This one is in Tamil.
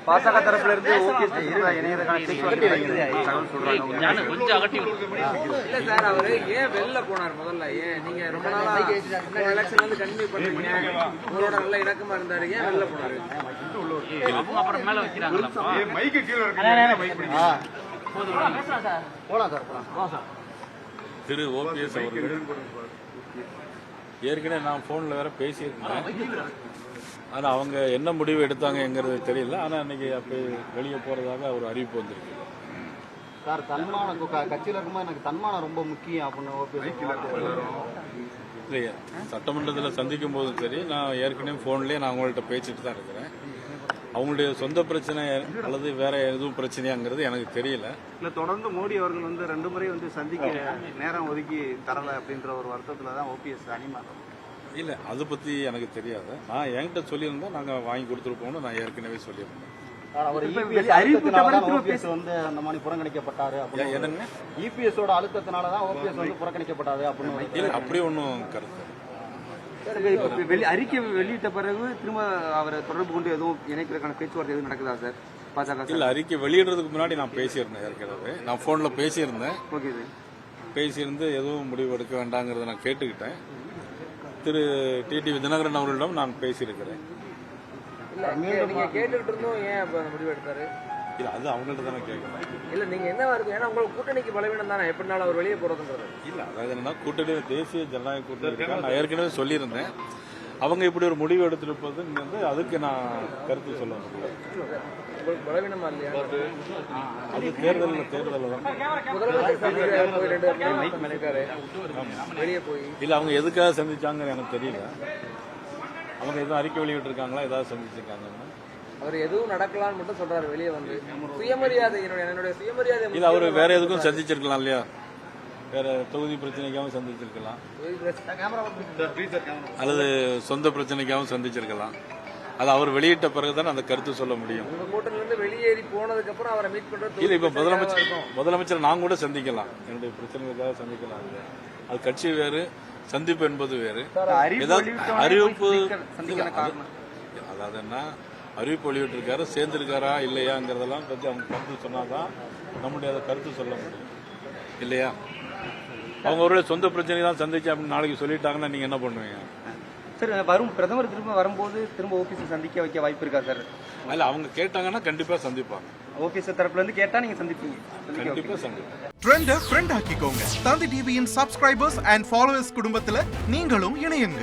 பாசக தரப்புல இருந்து இல்ல சார், அவரு ஏன் வெளில போனார் முதல்ல? ஏன் நீங்க ரொம்ப நாளா எலெக்ஷன் வந்து கண்டினியூ பண்றீங்க, உங்களோட நல்ல இணக்கமா இருந்தாரு, ஏன் வெளில போனாரு? அப்புறம் மேல வைக்கிறாங்களா? திரு ஓபிஎஸ் அவர்கள் ஏற்கனவே நான் போன்ல வேற பேசியிருந்தேன். ஆனால் அவங்க என்ன முடிவு எடுத்தாங்கங்கிறது தெரியல. ஆனால் இன்னைக்கு அப்போ வெளியே போறதாக ஒரு அறிவிப்பு வந்திருக்கு. சார், தன்மானம் கட்சியில் இருக்கும்போது எனக்கு தன்மானம் ரொம்ப முக்கியம் அப்படின்னு இல்லையா, சட்டமன்றத்தில் சந்திக்கும் போதும் சரி, நான் ஏற்கனவே போன்லேயே நான் அவங்கள்ட்ட பேசிட்டு தான் இருக்கிறேன். அவங்களுடைய சொந்த பிரச்சனை அல்லது வேற எதுவும் பிரச்சனையாங்கிறது எனக்கு தெரியல. இல்லை, தொடர்ந்து மோடி அவர்கள் வந்து 2 முறை வந்து சந்திக்க நேரம் ஒதுக்கி தரல அப்படின்ற ஒரு வருத்தத்துல தான் ஓபிஎஸ் அணிமாறும். இல்லை, அதை பற்றி எனக்கு தெரியாது. நான் என்கிட்ட சொல்லியிருந்தேன், நாங்கள் வாங்கி கொடுத்துருப்போம்னு நான் ஏற்கனவே சொல்லியிருந்தேன். அந்த மாதிரி புறக்கணிக்கப்பட்டாரு என்னங்க, இபிஎஸோட அழுத்தத்தினாலதான் ஓபிஎஸ் வந்து புறக்கணிக்கப்பட்டாரு அப்படின்னு அப்படி ஒன்றும் கருத்து. அறிக்கை வெளியிட்ட பிறகு திரும்ப அவரை தொடர்பு கொண்டு எதுவும் இணைக்கிறதுக்கான பேச்சுவார்த்தை எதுவும் நடக்குதா சார்? பாஜக இல்லை, அறிக்கை வெளியிடுறதுக்கு முன்னாடி நான் பேசியிருந்தேன். ஏற்கனவே நான் போன்ல பேசியிருந்தேன். ஓகே சார், பேசியிருந்து எதுவும் முடிவு எடுக்க வேண்டாங்கிறத நான் கேட்டுக்கிட்டேன். திரு டிடிவி தினகரன் அவர்களிடம் நான் பேசியிருக்கிறேன். நீங்க கேட்டுக்கிட்டு இருந்தோம், ஏன் அப்ப முடிவு எடுத்தாரு? இல்ல, அது அவங்கள்ட்ட தானே கேட்கணும். இல்ல, நீங்க என்ன இருக்கு, ஏன்னா உங்களுக்கு கூட்டணிக்கு பலவீனம் தானே, எப்படினாலும் அவர் வெளியே போறதுன்றது. இல்ல, அதாவது என்னன்னா, கூட்டணி தேசிய ஜனநாயக கூட்டணி நான் ஏற்கனவே சொல்லியிருந்தேன். அவங்க இப்படி ஒரு முடிவு எடுத்திருப்பது வந்து அதுக்கு நான் கருத்து சொல்ல முடியாது. உங்களுக்கு பலவீனமா இல்லையா? அது தேர்தலில் தான் வெளியே போய் இல்ல, அவங்க எதுக்காக சந்திச்சாங்கன்னு எனக்கு தெரியல. அவங்க எதுவும் அறிக்கை வெளியிட்டு இருக்காங்களா, ஏதாவது சந்திச்சிருக்காங்க? அவர் எதுவும் நடக்கலாம்னு மட்டும் சொல்றாரு வெளியே வந்து. சுயமரியாதை, என்னுடைய சுயமரியாதை இல்ல, அவரு வேற எதுக்கும் சந்திச்சிருக்கலாம் இல்லையா? வேற தொகுதி பிரச்சனைக்காகவும் சந்திச்சிருக்கலாம், அல்லது சொந்த பிரச்சனைக்காகவும் சந்திச்சிருக்கலாம். அது அவர் வெளியிட்ட பிறகுதான் அந்த கருத்து சொல்ல முடியும். உங்க கூட்டணில இருந்து வெளியேறி போனதுக்கு அப்புறம் அவரை மீட் பண்றது இல்ல, இப்ப முதலமைச்சர் நான் கூட சந்திக்கலாம், என்னுடைய பிரச்சனைகளுக்காக சந்திக்கலாம். அது கட்சி வேறு, சந்திப்பு என்பது வேறு. அறிவிப்பு அதாவது என்ன, அறிவிப்பு வெளியிட்டிருக்காரு, சேர்ந்திருக்காரா இல்லையாங்கிறதெல்லாம் பற்றி அவங்க கருத்து சொன்னாதான் நம்முடைய அதை கருத்து சொல்ல முடியும் இல்லையா? அவங்க அவருடைய சொந்த பிரச்சனை தான் சந்திச்சு அப்படின்னு நாளைக்கு சொல்லிட்டாங்கன்னா நீங்க என்ன பண்ணுவீங்க? சார், வரும் பிரதமர் திரும்ப வரும்போது திரும்ப ஓபிஎஸ் சந்திக்க வைக்க வாய்ப்பு இருக்கா சார்? இல்ல, அவங்க கேட்டாங்கன்னா கண்டிப்பா சந்திப்பாங்க. ஓபிஎஸ் தரப்புல இருந்து கேட்டா நீங்க சந்திப்பீங்க? கண்டிப்பா சந்திப்பேன். ட்ரெண்ட ஃப்ரெண்ட் ஆக்கிக்கோங்க. தந்தி டிவியின் சப்ஸ்கிரைபர்ஸ் அண்ட் ஃபாலோவர்ஸ் குடும்பத்துல நீங்களும் இணையுங்க.